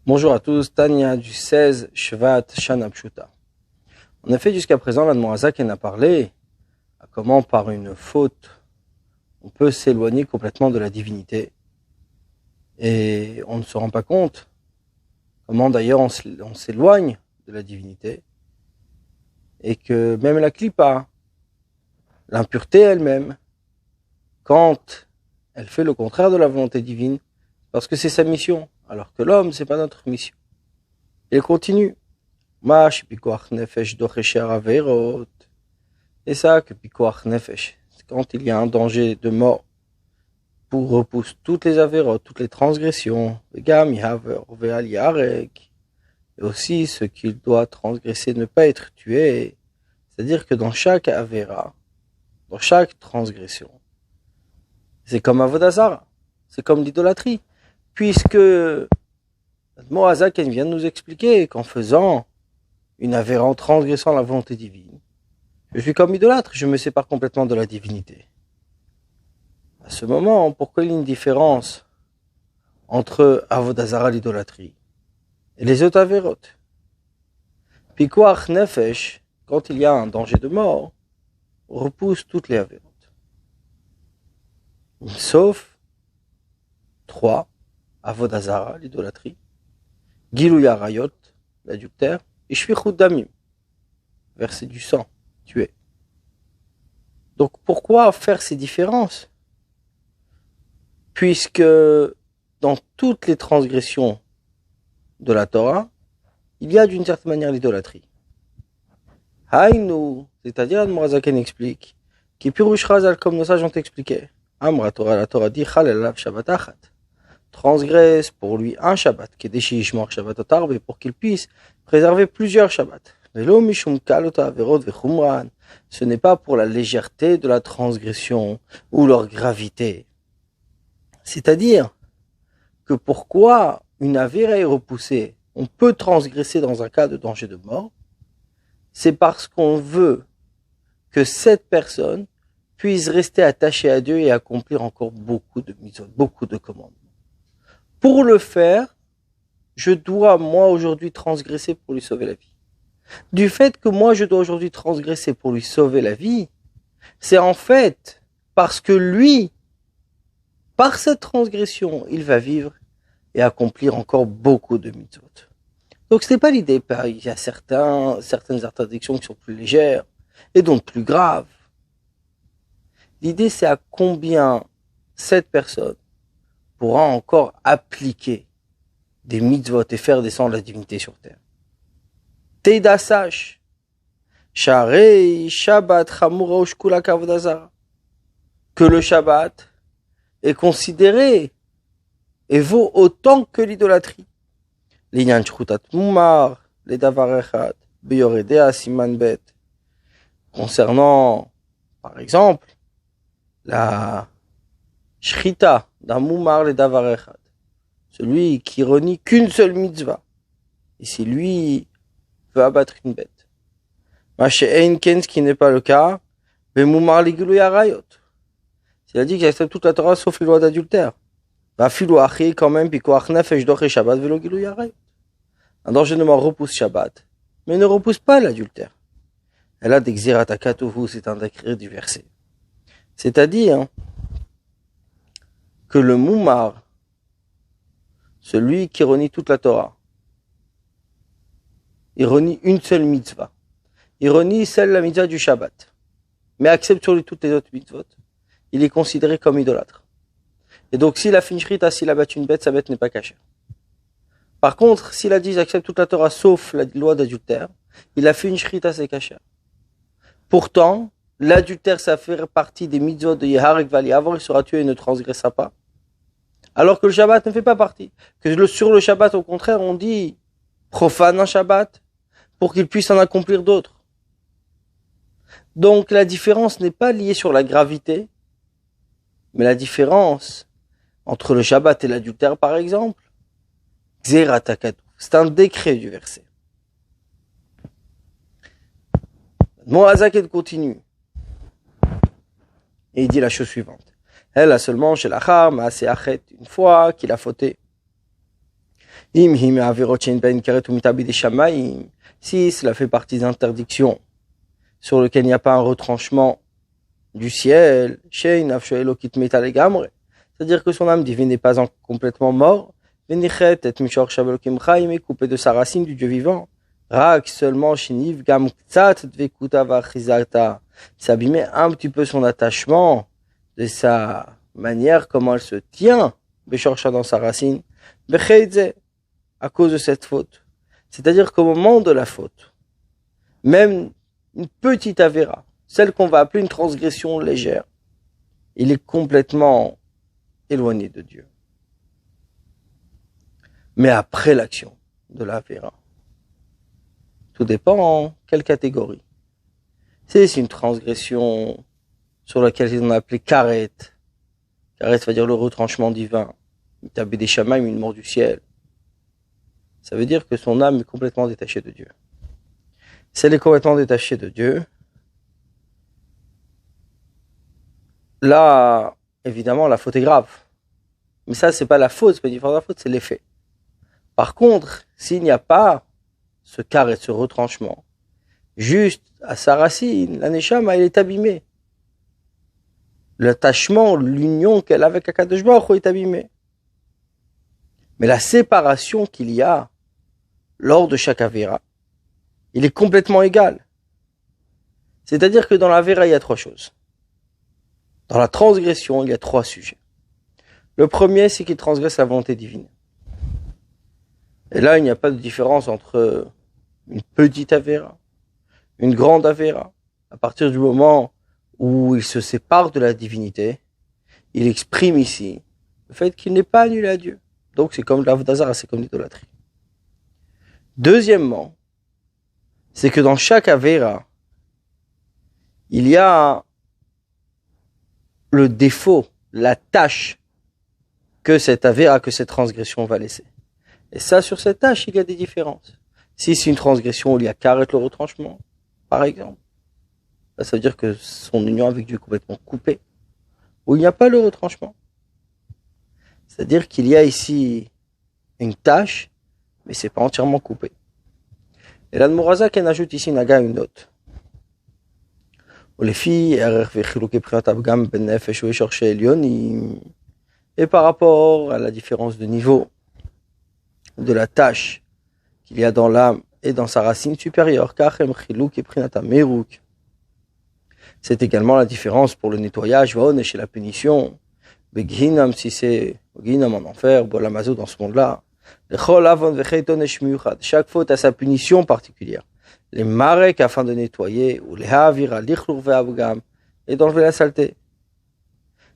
Bonjour à tous, Tania du 16 Shvat Shana Pshuta. En effet, jusqu'à présent, l'Admorazak en a parlé à comment par une faute on peut s'éloigner complètement de la divinité. Et on ne se rend pas compte comment d'ailleurs on s'éloigne de la divinité. Et que même la klipa, l'impureté elle-même, quand elle fait le contraire de la volonté divine, parce que c'est sa mission, alors que l'homme, c'est pas notre mission. Et il continue. Et ça, que pikoach nefesh, c'est quand il y a un danger de mort, pour repousse toutes les avérotes, toutes les transgressions, et aussi ce qu'il doit transgresser, ne pas être tué. C'est-à-dire que dans chaque avéra, dans chaque transgression, c'est comme Avodazara, c'est comme l'idolâtrie, puisque Moazak vient de nous expliquer qu'en faisant une avéra, en transgressant la volonté divine, je suis comme idolâtre, je me sépare complètement de la divinité. À ce moment, pourquoi il y a une différence entre Avodazara, l'idolâtrie, et les autres avérotes? Pikoach nefesh, quand il y a un danger de mort, repousse toutes les avérotes. Sauf 3, Avodazara, l'idolâtrie, Gilou Yarayot, l'adultère, et Shvichut Damim, verser du sang, tuer. Donc pourquoi faire ces différences? Puisque dans toutes les transgressions de la Torah, il y a d'une certaine manière l'idolâtrie. Haïnou, c'est-à-dire, Admorazaken explique, qui Pirush Razal, comme nos sages ont expliqué, Amra Torah, la Torah dit, Chalelav Shabbat Achat, transgresse pour lui un Shabbat, qui est déchi Ishmor Shabbat Otarbe, pour qu'il puisse préserver plusieurs Shabbats. Velo Mishum Kalota Averot Vechumran, ce n'est pas pour la légèreté de la transgression ou leur gravité. C'est-à-dire que pourquoi une avéra est repoussée, on peut transgresser dans un cas de danger de mort, c'est parce qu'on veut que cette personne puisse rester attachée à Dieu et accomplir encore beaucoup de mitzvot, beaucoup de commandements. Pour le faire, je dois moi aujourd'hui transgresser pour lui sauver la vie. Du fait que moi je dois aujourd'hui transgresser pour lui sauver la vie, c'est en fait parce que lui, par cette transgression, il va vivre et accomplir encore beaucoup de mitzvot. Donc ce n'est pas l'idée, il y a certaines interdictions qui sont plus légères et donc plus graves. L'idée c'est à combien cette personne pourra encore appliquer des mitzvot et faire descendre la divinité sur terre. Teida sache, Sharei Shabbat Chamura Ushkula Kavodazara, que le Shabbat est considéré et vaut autant que l'idolâtrie. L'inyan shchutat mumar, les davar echad, beyoredea siman bet. Concernant, par exemple, la shrita d'un mumar les davar echad, celui qui renie qu'une seule mitzvah, et si lui veut abattre une bête. Mashe ein ken, ce qui n'est pas le cas, be mumar li gilui harayot. Il a dit qu'il accepte toute la Torah sauf les lois d'adultère. Va filou achi quand même, pikoach nefesh doche Shabbat velo gilui harayot. Un danger de mort repousse Shabbat, mais ne repousse pas l'adultère. Elle a d'exirat akatuhu, c'est un décret du verset. C'est-à-dire que le moumar, celui qui renie toute la Torah, il renie une seule mitzvah. Il renie celle la mitzvah du Shabbat, mais accepte sur lui toutes les autres mitzvot. Il est considéré comme idolâtre. Et donc s'il a fait une shrita, s'il a battu une bête, sa bête n'est pas cachée. Par contre, s'il a dit j'accepte toute la Torah sauf la loi d'adultère, il a fait une shrita, c'est caché. Pourtant, l'adultère, ça fait partie des mitzvot de Yeharek Vali. Avant, il sera tué et ne transgressa pas. Alors que le Shabbat ne fait pas partie. Sur le Shabbat, au contraire, on dit profane un Shabbat pour qu'il puisse en accomplir d'autres. Donc, la différence n'est pas liée sur la gravité, mais la différence entre le Shabbat et l'adultère, par exemple, c'est un décret du verset. Moazak continue. Et il dit la chose suivante. Elle a seulement chez l'achar, mais assez achet, une fois qu'il a fauté. Im hi me'averot she'en ben karet u'mitabed shamayim. Si cela fait partie des interdictions sur lesquelles il n'y a pas un retranchement du ciel, she'en nafsho elokit meta legamre. C'est-à-dire que son âme divine n'est pas complètement morte. Venichet et mishor shabelokim chaim est coupé de sa racine du Dieu vivant. Rak seulement shiniv gam ktsat dvekuta vachizata. S'abîmer un petit peu son attachement de sa manière comment elle se tient, beshorcha dans sa racine, becheidze, à cause de cette faute. C'est-à-dire qu'au moment de la faute, même une petite avéra, celle qu'on va appeler une transgression légère, il est complètement éloigné de Dieu. Mais après l'action de l'avéra, tout dépend en quelle catégorie. Si c'est une transgression sur laquelle ils ont appelé karet, karet veut dire le retranchement divin, tabé des shamaim, une mort du ciel, ça veut dire que son âme est complètement détachée de Dieu. Si elle est complètement détachée de Dieu, là, évidemment, la faute est grave. Mais ça, c'est pas la faute, c'est pas différent de la faute, c'est l'effet. Par contre, s'il n'y a pas ce karet, ce retranchement, juste à sa racine, la neshama, elle est abîmée. L'attachement, l'union qu'elle a avec Akadosh Baruch Hu est abîmée. Mais la séparation qu'il y a lors de chaque avéra, il est complètement égal. C'est-à-dire que dans l'avéra, il y a trois choses. Dans la transgression, il y a trois sujets. Le premier, c'est qu'il transgresse la volonté divine. Et là, il n'y a pas de différence entre une petite avéra, une grande avéra. À partir du moment où il se sépare de la divinité, il exprime ici le fait qu'il n'est pas annulé à Dieu. Donc c'est comme l'Avodazara, c'est comme l'idolâtrie. Deuxièmement, c'est que dans chaque avéra, il y a le défaut, la tâche que cette avéra, que cette transgression va laisser. Et ça, sur cette tâche, il y a des différences. Si c'est une transgression où il y a karet le retranchement, par exemple, ça veut dire que son union avec Dieu est complètement coupée, où il n'y a pas le retranchement. C'est-à-dire qu'il y a ici une tâche, mais c'est pas entièrement coupé. Et l'Admorazak en ajoute ici Naga une note. Et par rapport à la différence de niveau de la tâche qu'il y a dans l'âme et dans sa racine supérieure, c'est également la différence pour le nettoyage, et chez la punition, si c'est en enfer, dans ce monde-là. Chaque faute a sa punition particulière. Les marek afin de nettoyer, ou les havira, et d'enlever la saleté.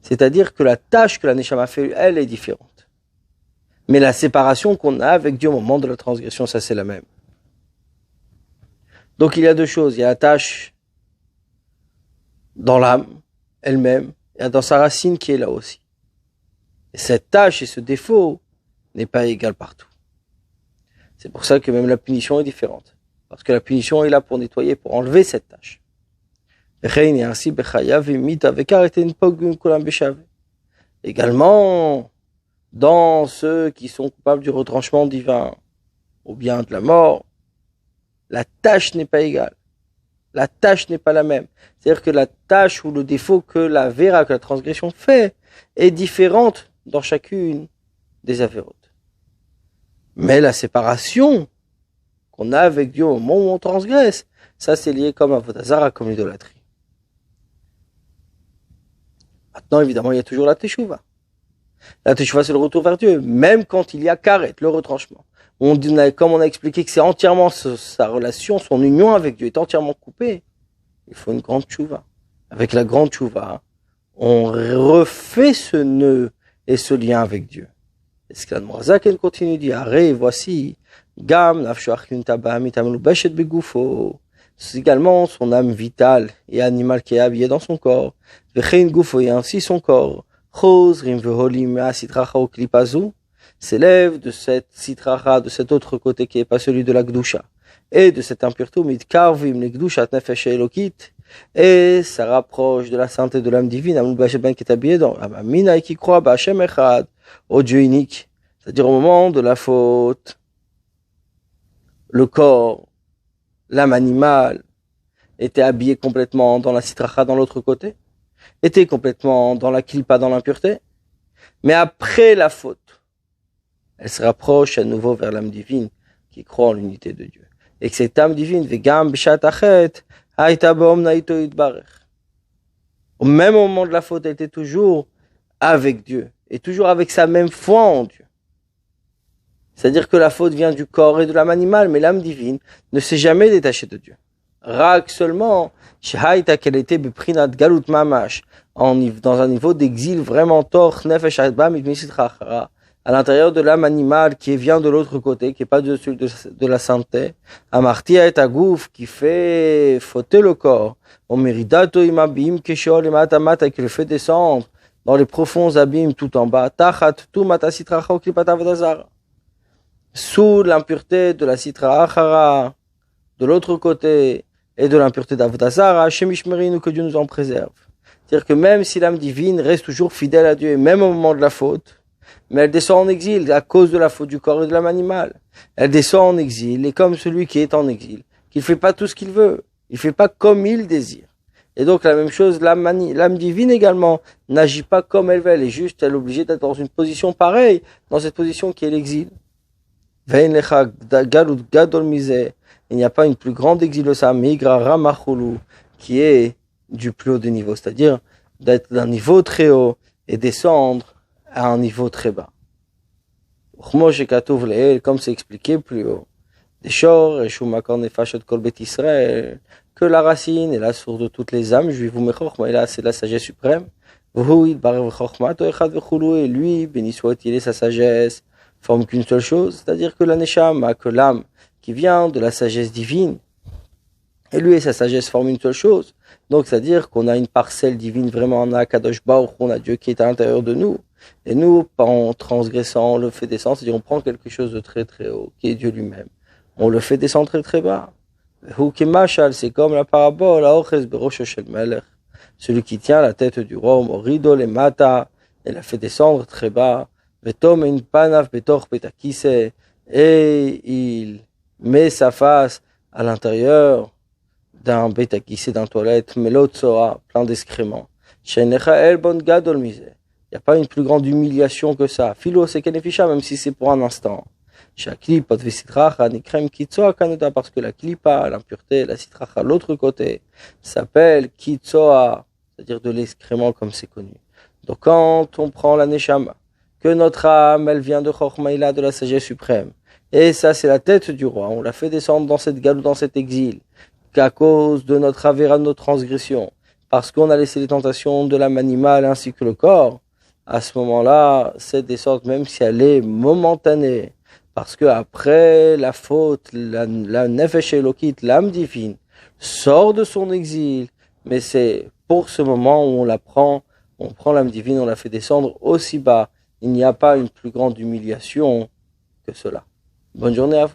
C'est-à-dire que la tâche que la neshama fait, elle est différente. Mais la séparation qu'on a avec Dieu au moment de la transgression, ça c'est la même. Donc il y a deux choses. Il y a la tâche dans l'âme elle-même, et dans sa racine qui est là aussi. Et cette tâche et ce défaut n'est pas égal partout. C'est pour ça que même la punition est différente. Parce que la punition est là pour nettoyer, pour enlever cette tâche. Également, dans ceux qui sont coupables du retranchement divin, ou bien de la mort, la tâche n'est pas égale. La tâche n'est pas la même. C'est-à-dire que la tâche ou le défaut que la véra, que la transgression fait, est différente dans chacune des avérotes. Mais la séparation qu'on a avec Dieu au moment où on transgresse, ça c'est lié comme à Vodazara, comme l'idolâtrie. Maintenant, évidemment, il y a toujours la teshuva. La teshuva, c'est le retour vers Dieu, même quand il y a karet, le retranchement. Comme on a expliqué que c'est entièrement sa relation, son union avec Dieu est entièrement coupée, il faut une grande teshuva. Avec la grande teshuva, on refait ce nœud et ce lien avec Dieu. Et ce que l'Admorazak elle continue de dire, arrête, voici, gam nafsho achlin tabam itamelu beshet begufo. C'est également son âme vitale et animale qui est habillée dans son corps. Vechein gufo et ainsi son corps. Chosrim veholim mea sitracha o klipazu s'élève de cette sitracha, de cet autre côté qui est pas celui de la gdusha. Et de cette impureté, mitkarvim le gdushat nefesh elokit. Et ça rapproche de la sainteté de l'âme divine, Amul Bashem qui est habillé dans Amina et qui croit Bashem Echad, au Dieu unique. C'est-à-dire au moment de la faute, le corps, l'âme animale, était habillé complètement dans la sitracha dans l'autre côté, était complètement dans la klipa, dans l'impureté. Mais après la faute, elle se rapproche à nouveau vers l'âme divine qui croit en l'unité de Dieu. Et que cette âme divine, vegam bishat achet, haïta be'omna ito yitbarech. Au même moment de la faute, elle était toujours avec Dieu et toujours avec sa même foi en Dieu. C'est-à-dire que la faute vient du corps et de l'âme animale, mais l'âme divine ne s'est jamais détachée de Dieu. Rak seulement, shehaïta qu'elle était beprinat galut mamash, dans un niveau d'exil vraiment torch nefesh adba mitmisit chachara, à l'intérieur de l'âme animale qui vient de l'autre côté, qui est pas de celui de la santé, amartia et agouf qui fait fauter le corps, omeridato imabim keshol imatamata qui le fait descendre dans les profonds abîmes tout en bas, tachat tu matasitracha oklipata vodazara, sous l'impureté de la sitra achara, de l'autre côté, et de l'impureté d'Avodazara, Shemishmerinu, que Dieu nous en préserve. C'est-à-dire que même si l'âme divine reste toujours fidèle à Dieu, et même au moment de la faute, mais elle descend en exil à cause de la faute du corps et de l'âme animale. Elle descend en exil, et comme celui qui est en exil, qu'il fait pas tout ce qu'il veut, il fait pas comme il désire. Et donc la même chose, l'âme divine également n'agit pas comme elle veut, elle est juste, elle est obligée d'être dans une position pareille, dans cette position qui est l'exil. Il n'y a pas une plus grande exil de ça, migra ramachulu, qui est du plus haut des niveaux, c'est-à-dire d'être d'un niveau très haut et descendre à un niveau très bas. Comme c'est expliqué plus haut, que la racine est la source de toutes les âmes juives, c'est la sagesse suprême. Et lui, béni soit-il, et sa sagesse forme qu'une seule chose, c'est-à-dire que la neshama, que l'âme qui vient de la sagesse divine, et lui et sa sagesse forment une seule chose. Donc, c'est-à-dire qu'on a une parcelle divine vraiment en Akadosh Baruch, on a Dieu qui est à l'intérieur de nous. Et nous, en transgressant, on le fait descendre, c'est-à-dire on prend quelque chose de très très haut, qui est Dieu lui-même. On le fait descendre très très bas. C'est comme la parabole, celui qui tient la tête du roi, Morido le Mata, et la fait descendre très bas. Et il met sa face à l'intérieur d'un bétakissé, d'un toilette, melotsoa, plein d'excréments. Il n'y a pas une plus grande humiliation que ça. Philo, c'est kenefisha, même si c'est pour un instant. Parce que la klipa, l'impureté, la sitracha, l'autre côté, s'appelle kitsoa, c'est-à-dire de l'excrément comme c'est connu. Donc quand on prend la neshama, que notre âme, elle vient de Chochmaïla, de la sagesse suprême. Et ça, c'est la tête du roi. On l'a fait descendre dans cette galou, dans cet exil, qu'à cause de notre avéra, de notre transgression, parce qu'on a laissé les tentations de l'âme animale ainsi que le corps. À ce moment-là, cette descente, même si elle est momentanée, parce que après la faute, la nefesh elokit, l'âme divine, sort de son exil, mais c'est pour ce moment où on prend l'âme divine, on la fait descendre aussi bas. Il n'y a pas une plus grande humiliation que cela. Bonne journée à vous.